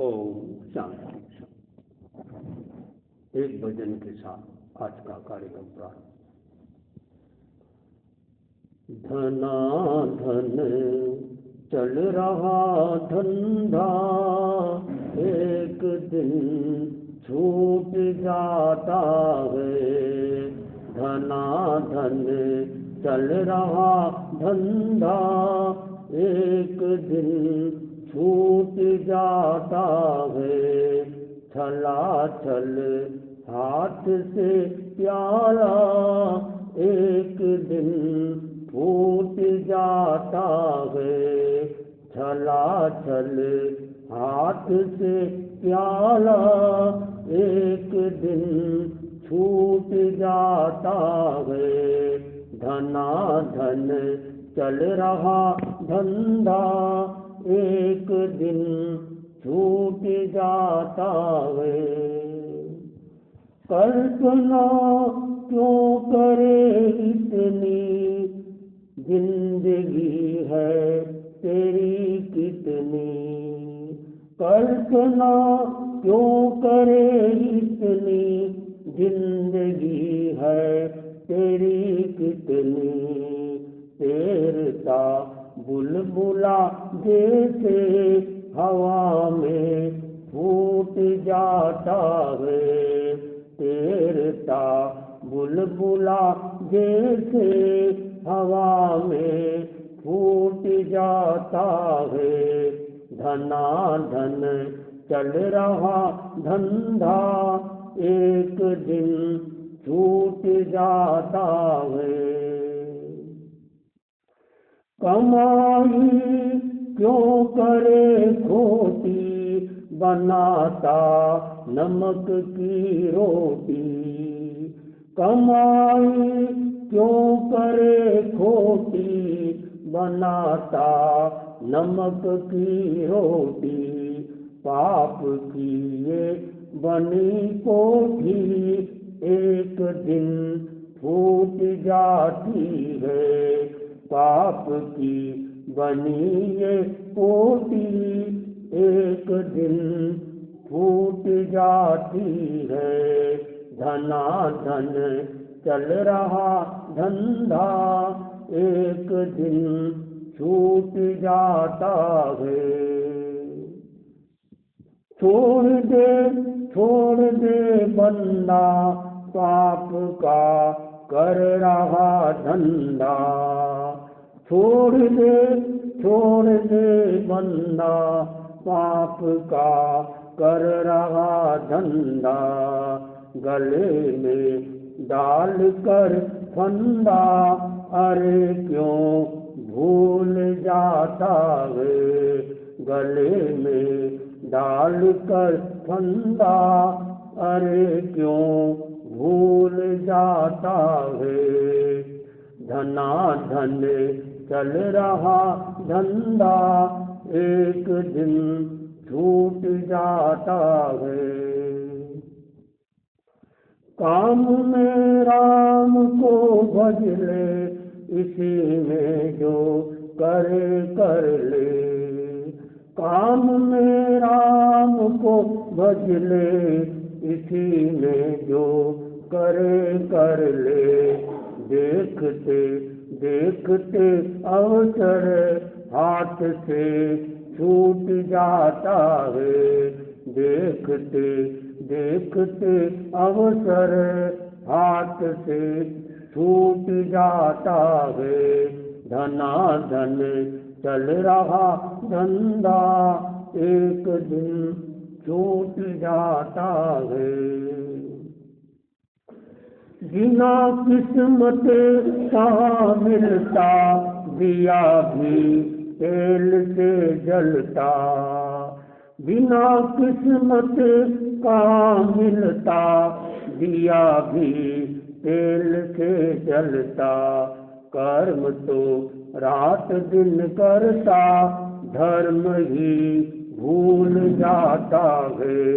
ओम शांति। एक भजन के साथ आज का कार्यक्रम प्रारंभ। धनाधन चल रहा धंधा, एक दिन छूट जाता है। धनाधन चल रहा धंधा, एक दिन छूट जाता है। छला छल हाथ से प्याला, एक दिन फूट जाता है। छला छल हाथ से प्याला, एक दिन छूट जाता है। धनाधन चल रहा धंधा, एक दिन छूट जाता है। कल्पना क्यों करे इतनी, जिंदगी है तेरी कितनी। कल्पना क्यों करे इतनी, जिंदगी है तेरी कितनी। तैरता बुलबुला जैसे हवा में फूट जाता है। तैरता बुलबुला जैसे हवा में फूट जाता है। धनाधन चल रहा धंधा, एक दिन छूट जाता है। कमाई क्यों करे खोटी, बनाता नमक की रोटी। कमाई क्यों करे खोटी, बनाता नमक की रोटी। पाप की ये बनी कोठी, एक दिन फूट जाती है। पाप की बनी ये कोठी, एक दिन फूट जाती है। धनाधन चल रहा धंधा, एक दिन छूट जाता है। छोड़ दे बंदा, पाप का कर रहा धंधा। छोड़ दे बंदा, पाप का कर रहा धंधा। गले में डाल कर फंदा, अरे क्यों भूल जाता है। गले में डाल कर फंदा, अरे क्यों भूल जाता है। धनाधन चल रहा धंधा, एक दिन छूट जाता है। काम में राम को भज ले, इसी में जो करे कर ले। काम में राम को भज ले, इसी में जो करे कर ले। देखते देखते अवसर हाथ से छूट जाता है। देखते देखते अवसर हाथ से छूट जाता है। धनाधन चल रहा धंधा, एक दिन छूट जाता है। बिना किस्मत का मिलता, दिया भी तेल से जलता। बिना किस्मत का मिलता, दिया भी तेल से जलता। कर्म तो रात दिन करता, धर्म ही भूल जाता है।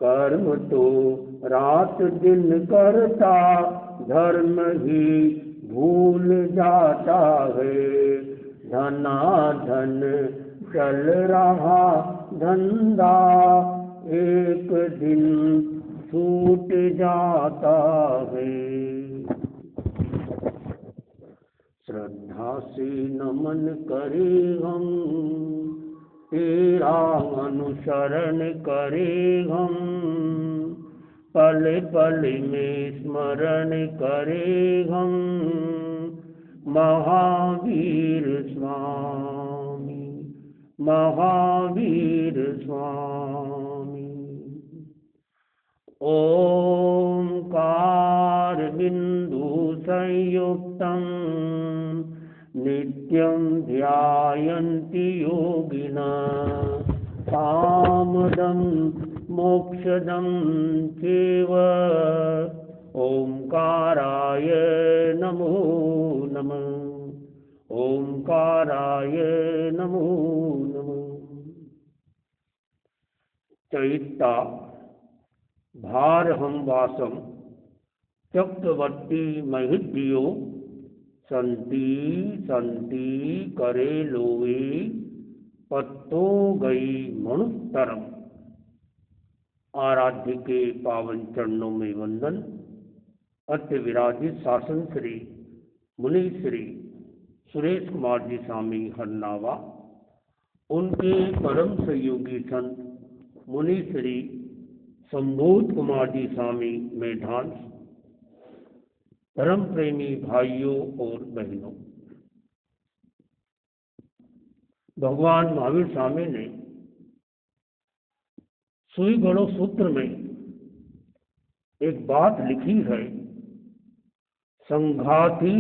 कर्म तो रात दिन करता, धर्म ही भूल जाता है। धनाधन चल रहा धंधा एक दिन छूट जाता है। श्रद्धा से नमन करे हम, तेरा अनुसरण करे हम, पल पल में स्मरण करे हम, महावीर स्वामी, महावीर स्वामी। ओंकार बिंदु संयुक्तम नित्यं ध्यायन्ति योगिनः कामदं मोक्षदं चैव। ओंकाराय नमो नमः, ओंकाराय नमो नमः। चैत्ता भारहं वासं चक्रवर्ती महिद्रियो संति संति करे लोवे पत्तो गई मनुस्तरम। आराध्य के पावन चरणों में वंदन। अत्य विराजित शासन श्री मुनि श्री सुरेश कुमार जी स्वामी हरनावा, उनके परम सहयोगी संत मुनि श्री संबोध कुमार जी स्वामी मेढांस, धर्म प्रेमी भाइयों और बहनों, भगवान महावीर स्वामी ने सुई गणों सूत्र में एक बात लिखी है, संघाति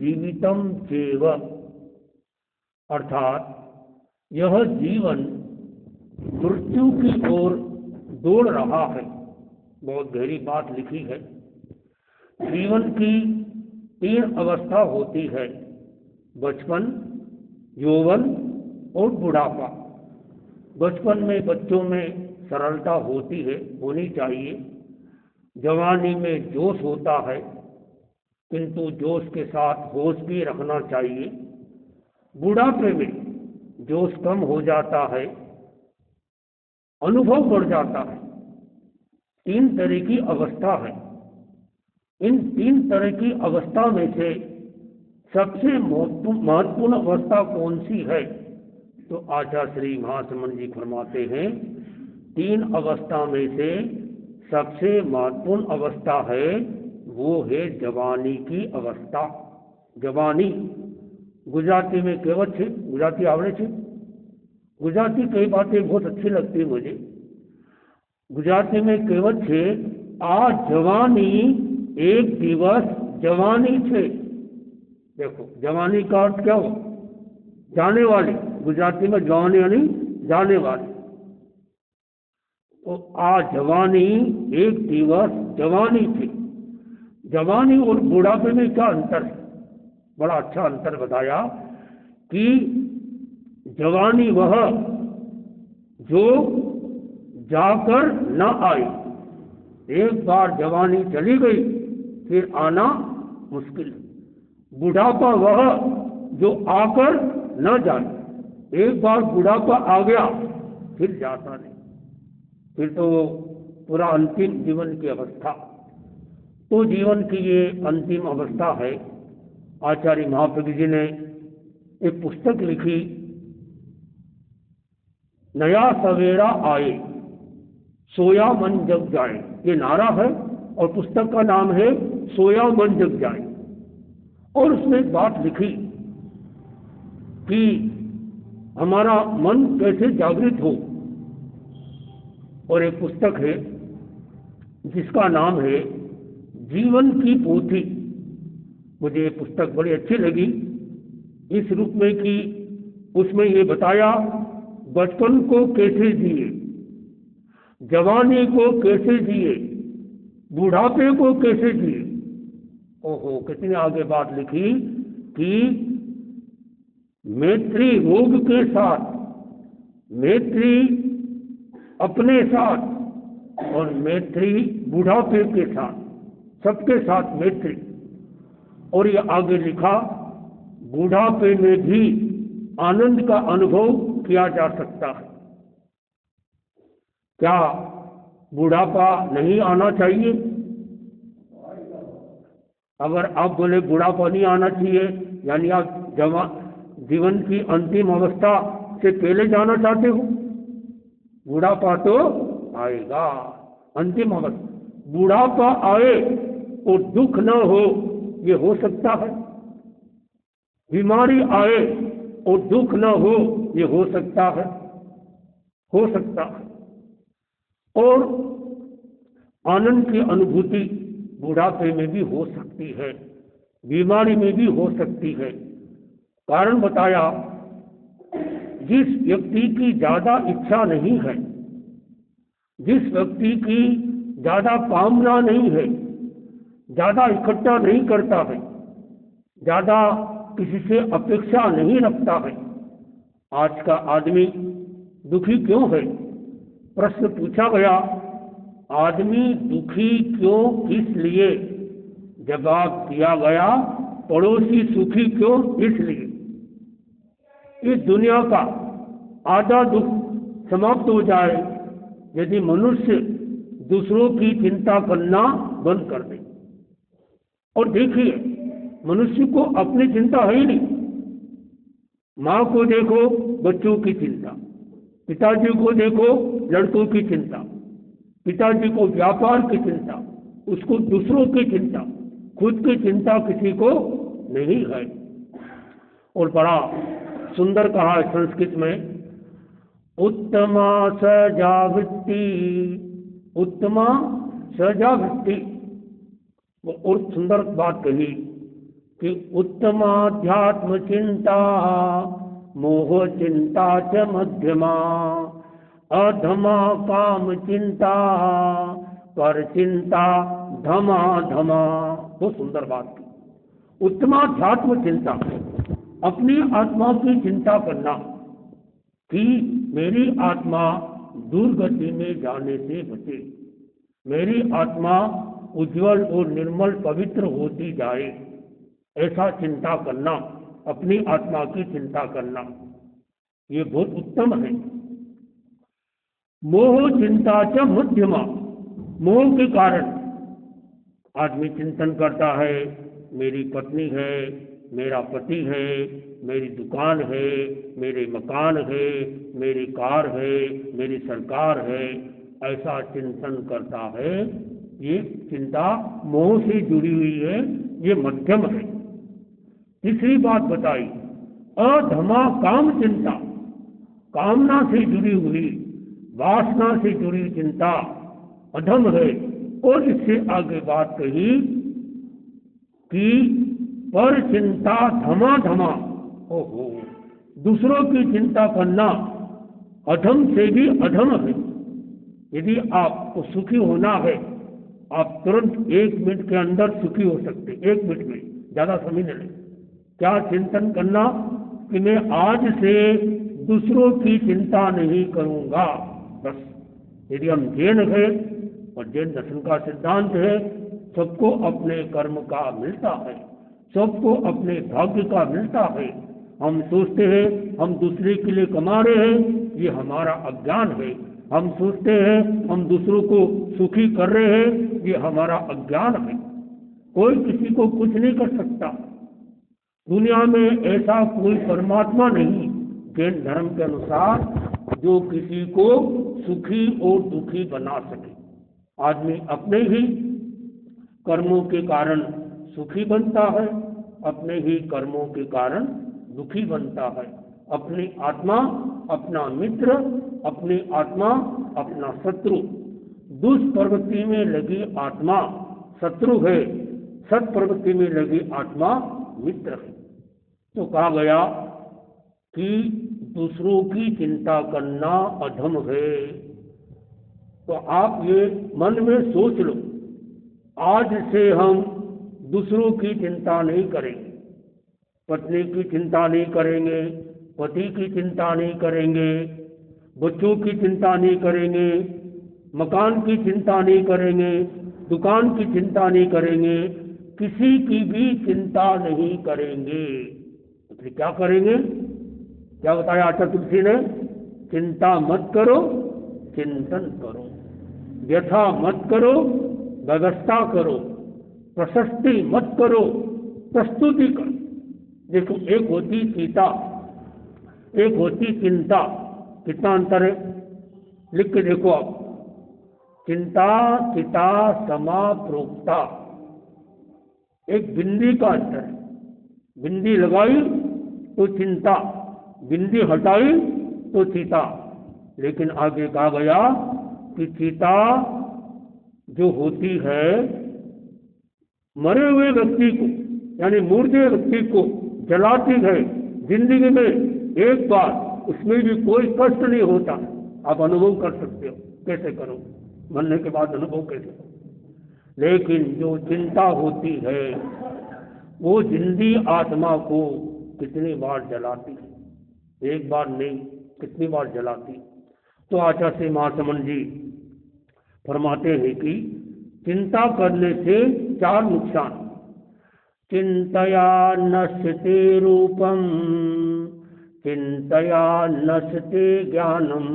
जीवितम चैव, अर्थात यह जीवन मृत्यु की ओर दौड़ रहा है। बहुत गहरी बात लिखी है। जीवन की 3 अवस्था होती है, बचपन, यौवन और बुढ़ापा। बचपन में बच्चों में सरलता होती है, होनी चाहिए। जवानी में जोश होता है, किंतु जोश के साथ होश भी रखना चाहिए। बुढ़ापे में जोश कम हो जाता है, अनुभव बढ़ जाता है। 3 तरह की अवस्था है। इन 3 तरह की अवस्था में से सबसे महत्वपूर्ण अवस्था कौन सी है? तो आचार्य श्री महासमन जी फरमाते हैं, 3 अवस्था में से सबसे महत्वपूर्ण अवस्था है वो है जवानी की अवस्था। जवानी गुजराती में कहेवत है, गुजराती आवड़े छे? गुजराती कई बातें बहुत अच्छी लगती है मुझे। गुजराती में कहेवत है, आ जवानी एक दिवस जवानी छे। देखो, जवानी का अर्थ क्या हो? जाने वाली। गुजराती में जवानी यानी जाने वाली। तो आ जवानी एक दिवस जवानी थी। जवानी और बुढ़ापे में क्या अंतर है? बड़ा अच्छा अंतर बताया कि जवानी वह जो जाकर न आए। एक बार जवानी चली गई फिर आना मुश्किल। बुढ़ापा वह जो आकर न जाए। एक बार बुढ़ापा आ गया फिर जाता नहीं, फिर तो पूरा अंतिम जीवन की अवस्था। तो जीवन की ये अंतिम अवस्था है। आचार्य महाप्रभु जी ने एक पुस्तक लिखी, नया सवेरा आए सोया मन जग जाए। ये नारा है और पुस्तक का नाम है सोया मन जग जाए। और उसमें एक बात लिखी कि हमारा मन कैसे जागृत हो। और एक पुस्तक है जिसका नाम है जीवन की पोथी। मुझे ये पुस्तक बड़ी अच्छी लगी इस रूप में कि उसमें ये बताया बचपन को कैसे जिए, जवानी को कैसे जिए, बुढ़ापे को कैसे जिए। ओहो, कितनी आगे बात लिखी कि मैत्री रोग के साथ, मैत्री अपने साथ और मैत्री बुढ़ापे के साथ, सबके साथ मैत्री। और ये आगे लिखा बुढ़ापे में भी आनंद का अनुभव किया जा सकता है। क्या बुढ़ापा नहीं आना चाहिए? अगर आप बोले बुढ़ापा नहीं आना चाहिए, यानी आप जीवन की अंतिम अवस्था से पहले जाना चाहते हो? बुढ़ापा तो आएगा, अंतिम अवस्था। बुढ़ापा आए और दुख न हो, ये हो सकता है? बीमारी आए और दुख न हो, ये हो सकता है? हो सकता है। और आनंद की अनुभूति बुढ़ापे में भी हो सकती है, बीमारी में भी हो सकती है। कारण बताया, जिस व्यक्ति की ज्यादा इच्छा नहीं है, जिस व्यक्ति की ज्यादा कामना नहीं है, ज्यादा इकट्ठा नहीं करता है, ज्यादा किसी से अपेक्षा नहीं रखता है, आज का आदमी दुखी क्यों है? प्रश्न पूछा गया, आदमी दुखी क्यों, किस लिए? जवाब दिया गया, पड़ोसी सुखी क्यों, इसलिए। इस दुनिया का आधा दुख समाप्त हो जाए यदि मनुष्य दूसरों की चिंता करना बंद कर दे। और देखिए, मनुष्य को अपनी चिंता है ही नहीं। माँ को देखो, बच्चों की चिंता। पिताजी को देखो, लड़कों की चिंता। पिताजी को व्यापार की चिंता, उसको दूसरों की चिंता, खुद की चिंता किसी को नहीं है। और बड़ा सुंदर कहा है संस्कृत में, उत्तमा सजावृत्ति, उत्तमा सजावृत्ति। और सुंदर बात कही कि उत्तमाध्यात्म चिंता मोह चिंता च मध्यमा, अधमा काम चिंता पर चिंता धमा धमा। बहुत सुंदर बात की। उत्तमाध्यात्म चिंता, अपनी आत्मा की चिंता करना कि मेरी आत्मा दुर्गति में जाने से बचे, मेरी आत्मा उज्जवल और निर्मल पवित्र होती जाए, ऐसा चिंता करना, अपनी आत्मा की चिंता करना, ये बहुत उत्तम है। मोह चिंता च मध्यमा, मोह के कारण आदमी चिंतन करता है, मेरी पत्नी है, मेरा पति है, मेरी दुकान है, मेरे मकान है, मेरी कार है, मेरी सरकार है, ऐसा चिंतन करता है। ये चिंता मोह से जुड़ी हुई है, ये मध्यम है। तीसरी बात बताई, अधमा काम चिंता, कामना से जुड़ी हुई, वासना से जुड़ी चिंता अधम है। और इससे आगे बात कही कि पर चिंता धमा धमा। ओहो, दूसरों की चिंता करना अधम से भी अधम है। यदि आपको सुखी होना है, आप तुरंत 1 मिनट के अंदर सुखी हो सकते, 1 मिनट में, ज्यादा समय न लें। क्या चिंतन करना कि मैं आज से दूसरों की चिंता नहीं करूंगा, बस। यदि हम जैन है, और जैन दर्शन का सिद्धांत है, सबको अपने कर्म का मिलता है, सबको अपने भाग्य का मिलता है। हम सोचते हैं हम दूसरे के लिए कमा रहे हैं, ये हमारा अज्ञान है। हम सोचते हैं हम दूसरों को सुखी कर रहे हैं, ये हमारा अज्ञान है। कोई किसी को कुछ नहीं कर सकता। दुनिया में ऐसा कोई परमात्मा नहीं, जैन धर्म के अनुसार, जो किसी को सुखी और दुखी बना सके। आदमी अपने ही कर्मों के कारण सुखी बनता है, अपने ही कर्मों के कारण दुखी बनता है। अपनी आत्मा अपना मित्र, अपनी आत्मा अपना शत्रु। दुष्प्रवृत्ति में लगी आत्मा शत्रु है, सत्प्रवृत्ति में लगी आत्मा मित्र है। तो कहा गया कि दूसरों की चिंता करना अधम है। तो आप ये मन में सोच लो, आज से हम दूसरों की चिंता नहीं करेंगे। पत्नी की चिंता नहीं करेंगे, पति की चिंता नहीं करेंगे, बच्चों की चिंता नहीं करेंगे, मकान की चिंता नहीं करेंगे, दुकान की चिंता नहीं करेंगे, किसी की भी चिंता नहीं करेंगे। तो क्या करेंगे? क्या बताया आचार्य तुलसी ने? चिंता मत करो, चिंतन करो, व्यथा मत करो, व्यवस्था करो, प्रशस्ति मत करो, प्रस्तुति करो। देखो, एक होती चिंता, एक होती चिंता, कितना अंतर है? लिख के देखो आप। चिंता चिता समा प्रोक्ता, एक बिंदी का अंतर है। बिंदी लगाई तो चिंता, बिंदी हटाई तो चिता। लेकिन आगे कहा गया कि चिता जो होती है मरे हुए व्यक्ति को, यानी मुर्दे व्यक्ति को जलाती है। जिंदगी में एक बार, उसमें भी कोई कष्ट नहीं होता। आप अनुभव कर सकते हो। कैसे करो? मरने के बाद अनुभव कैसे करो? लेकिन जो चिंता होती है वो जिंदी आत्मा को कितनी बार जलाती है? एक बार नहीं, कितनी बार जलाती। तो आचार्य श्री महासमन जी फरमाते हैं कि चिंता करने से 4 नुकसान। चिंतया नश्यते रूपम, चिंतया नश्यते ज्ञानम,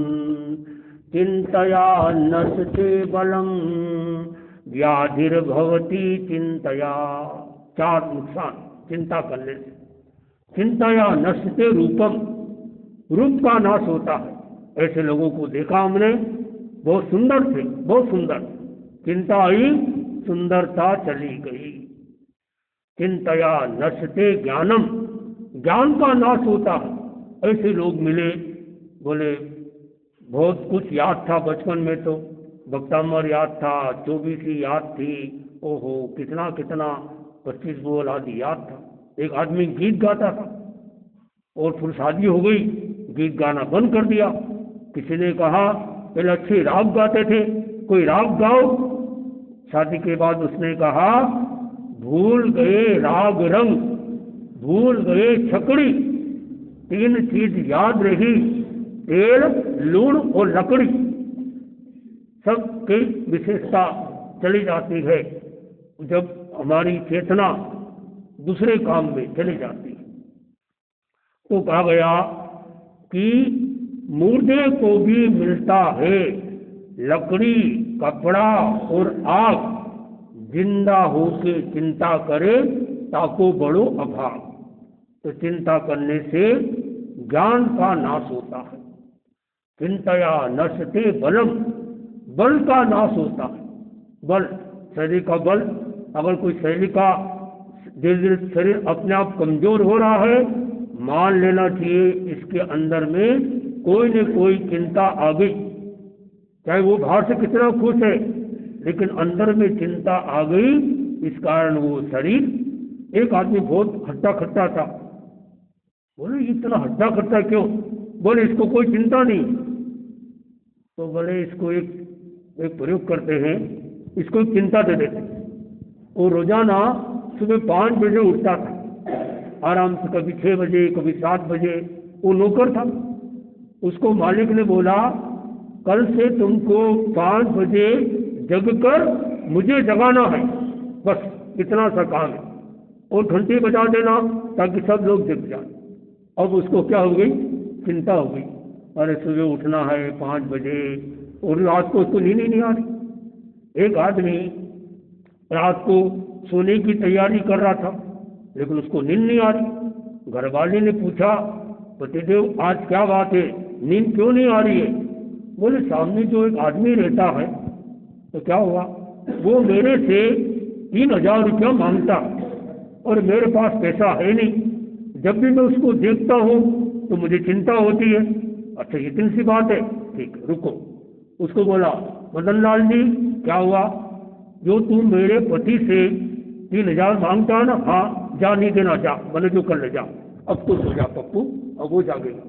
चिंतया नश्यते बलम, व्याधिर्भवति चिंतया। 4 नुकसान चिंता करने से। चिंतया नश्यते रूपम, रूप का नाश होता है। ऐसे लोगों को देखा हमने, बहुत सुंदर थे, बहुत सुंदर। चिंता आई, सुंदरता चली गई। चिंतया नश्यते ज्ञानम, ज्ञान का नाश होता है। ऐसे लोग मिले, बोले बहुत कुछ याद था बचपन में, तो भक्तामर याद था, 24 याद थी, ओहो कितना कितना 25 बोल आदि याद था। एक आदमी गीत गाता था और फिर शादी हो गई, गीत गाना बंद कर दिया। किसी ने कहा पहले अच्छे राग गाते थे, कोई राग गाओ। शादी के बाद उसने कहा भूल गए राग रंग, भूल गए छकड़ी, 3 चीज याद रही, तेल लूण और लकड़ी। सबकी विशेषता चली जाती है जब हमारी चेतना दूसरे काम में चली जाती है। तो कहा गया कि मुर्दे को भी मिलता है लकड़ी, कपड़ा और आग, जिंदा होके चिंता करे ताको बड़ो अभाव। तो चिंता करने से ज्ञान का नाश होता है। चिंतया नश्यते बलम, बल का नाश होता है। बल, शरीर का बल, अगर कोई शरीर का शरीर अपने आप कमजोर हो रहा है, मान लेना चाहिए इसके अंदर में कोई न कोई चिंता आ गई। चाहे वो बाहर से कितना खुश है, लेकिन अंदर में चिंता आ गई, इस कारण वो शरीर। एक आदमी बहुत हट्टा खट्टा था, बोले इतना हट्टा खट्टा क्यों? बोले इसको कोई चिंता नहीं। तो बोले इसको एक प्रयोग करते हैं, इसको एक चिंता दे देते। वो रोजाना सुबह 5 बजे उठता था आराम से, कभी 6 बजे, कभी 7 बजे। वो नौकर था, उसको मालिक ने बोला कल से तुमको 5 बजे जगकर मुझे जगाना है, बस इतना सा काम है। और घंटी बजा देना ताकि सब लोग जग जाए। अब उसको क्या हो गई? चिंता हो गई। अरे सुबह उठना है 5 बजे, और रात को उसको नींद ही नहीं आ रही। एक आदमी रात को सोने की तैयारी कर रहा था, लेकिन उसको नींद नहीं आ रही। घरवाले ने पूछा पतिदेव आज क्या बात है, नींद क्यों नहीं आ रही है? बोले सामने जो एक आदमी रहता है, तो क्या हुआ, वो मेरे से 3000 रुपया मांगता और मेरे पास पैसा है नहीं। जब भी मैं उसको देखता हूँ तो मुझे चिंता होती है। अच्छा इतनी सी बात है, ठीक रुको। उसको बोला मदन लाल जी क्या हुआ? जो तुम मेरे पति से 3000 मांगता है ना, हाँ जा, नहीं देना जा, मैंने जो कर ले जा। अब तो सो जा पप्पू, अब वो जागेगा।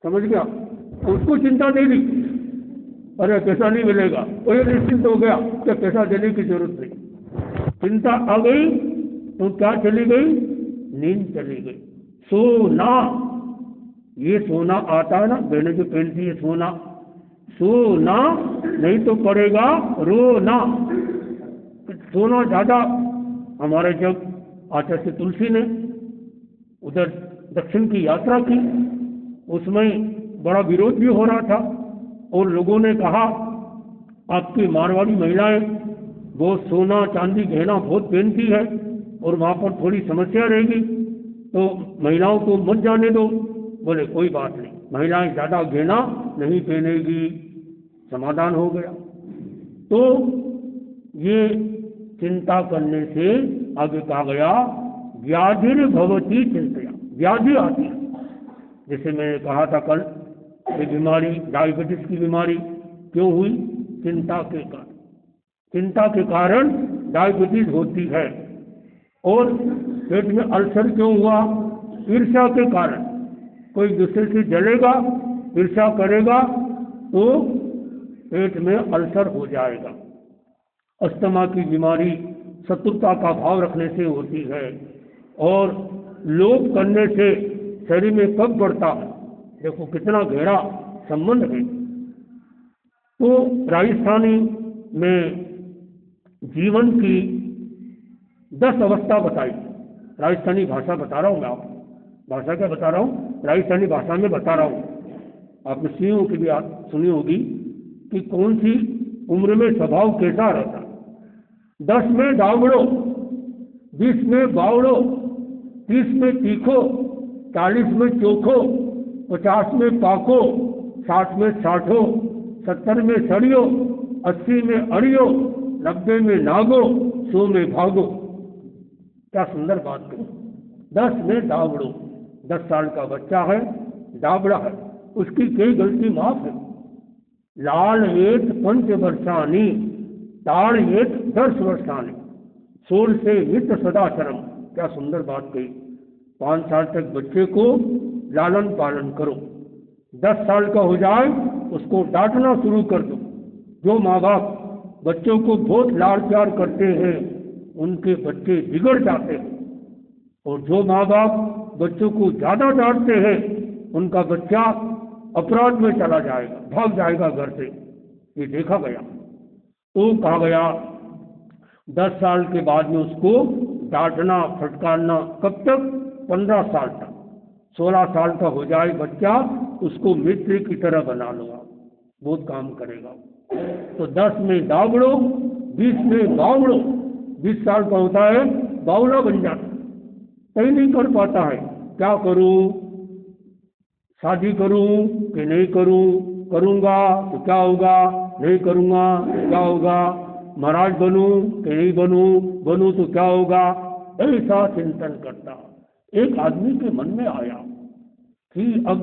समझ गया? उसको चिंता दे दी, अरे पैसा नहीं मिलेगा, वो निश्चिंत हो गया कि पैसा देने की जरूरत नहीं। चिंता आ गई तो क्या चली गई? नींद चली गई। सोना, ये सोना आता है ना, मैंने जो पहनती है सोना, सोना नहीं तो पड़ेगा रोना। सोना ज्यादा। हमारे जब आचार्य तुलसी ने उधर दक्षिण की यात्रा की उसमें बड़ा विरोध भी हो रहा था और लोगों ने कहा आपकी मारवाड़ी महिलाएं वो सोना चांदी गहना बहुत पहनती है और वहाँ पर थोड़ी समस्या रहेगी, तो महिलाओं को मत जाने दो। बोले कोई बात नहीं, महिलाएं ज़्यादा गहना नहीं पहनेगी। समाधान हो गया। तो ये चिंता करने से आगे कहा गया व्याधिर्भवती चिंतया, व्याधि आती है। जैसे मैंने कहा था कल, ये बीमारी डायबिटीज की बीमारी क्यों हुई? चिंता के कारण। चिंता के कारण डायबिटीज होती है। और पेट में अल्सर क्यों हुआ? ईर्ष्या के कारण। कोई दूसरे से जलेगा, ईर्ष्या करेगा तो पेट में अल्सर हो जाएगा। अस्थमा की बीमारी शत्रुता का भाव रखने से होती है। और लोभ करने से शरीर में कफ बढ़ता है। देखो कितना गहरा संबंध है। तो राजस्थानी में जीवन की 10 अवस्था बताई। राजस्थानी भाषा बता रहा हूँ मैं आपको। भाषा क्या बता रहा हूँ? राजस्थानी भाषा में बता रहा हूँ। आपने सिंहों की भी सुनी होगी कि कौन सी उम्र में स्वभाव कैसा रहता। 10 में डावड़ो, 20 में बावड़ो, 30 में तीखो, 40 में चोखो, 50 में पाको, 60 में साठो, 70 में सड़ियो, 80 में अड़ियो, 90 में नागो, 100 में भागो। क्या सुंदर बात है। 10 में डावड़ो, 10 साल का बच्चा है, डाबड़ा है, उसकी कई गलती माफ है। लाल एत 5 वर्षानी, ताड़ एत 10 वर्षानी, सोल से मित्र सदाचरम। क्या सुंदर बात कही। 5 साल तक बच्चे को लालन पालन करो। 10 साल का हो जाए उसको डांटना शुरू कर दो। जो माँ बाप बच्चों को बहुत लाड़ प्यार करते हैं उनके बच्चे बिगड़ जाते हैं, और जो माँ बाप बच्चों को ज़्यादा डांटते हैं उनका बच्चा अपराध में चला जाएगा, भाग जाएगा घर से। ये देखा गया। तो कहा गया 10 साल के बाद में उसको डांटना फटकारना कब तक? 15 साल तक। 16 साल का हो जाए बच्चा, उसको मित्र की तरह बना लो, आप बहुत काम करेगा। तो 10 में दावड़ो, 20 में बावड़ो। 20 साल का होता है बावड़ा बन जाता, कहीं नहीं कर पाता है। क्या करूं? शादी करूं कि नहीं करूं? करूंगा तो क्या होगा? नहीं करूंगा तो क्या होगा? महाराज बनूं कि नहीं बनूं? बनूं तो क्या होगा? ऐसा चिंतन करता। एक आदमी के मन में आया कि अब